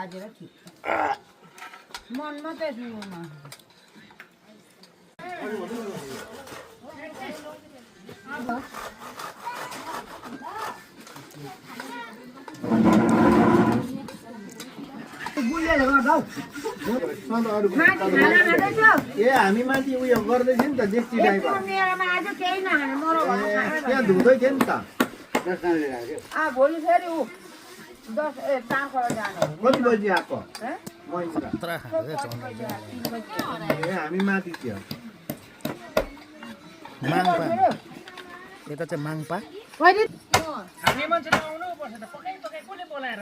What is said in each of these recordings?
बाजेर थियो मन मात्रै सुनमा ए हामी माथि उयो गर्दै थियौँ नि त डेक्ची ड्राइभर त्यहाँ धुँदै थियो नि त भोलि फेरि ऊ 4 करोड जाने कति बजी आएको ए हामी माथि थियो माङपा यता चाहिँ माङपा हामी मान्छे आउनु पर्छ त पकाइ कसले बोलाएर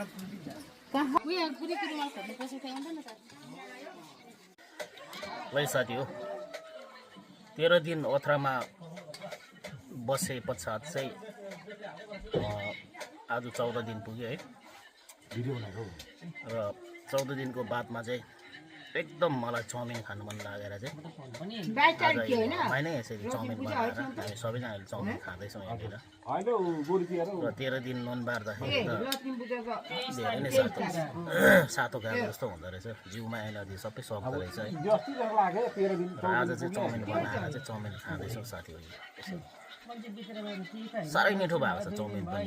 भाइ साथी हो 13 दिन ओथ्रामा बसे पश्चात चाहिँ आज 14 दिन पुग्यो है र 14 दिनको बादमा चाहिँ एकदम मलाई चाउमिन खानु मन लागेर चाहिँ नै यसरी चाउमिन बनाएर हामी सबैजनाले चाउमिन खाँदैछौँ यहाँनिर र 13 दिन नुन बार्दाखेरि त धेरै नै सातो गाएको जस्तो हुँदो रहेछ जिउमा एनर्जी सबै सक्दो रहेछ है र आज चाहिँ चाउमिन बनाएर चाहिँ चाउमिन खाँदैछौँ साथीहरू साह्रै मिठो भएको छ चाउमिन पनि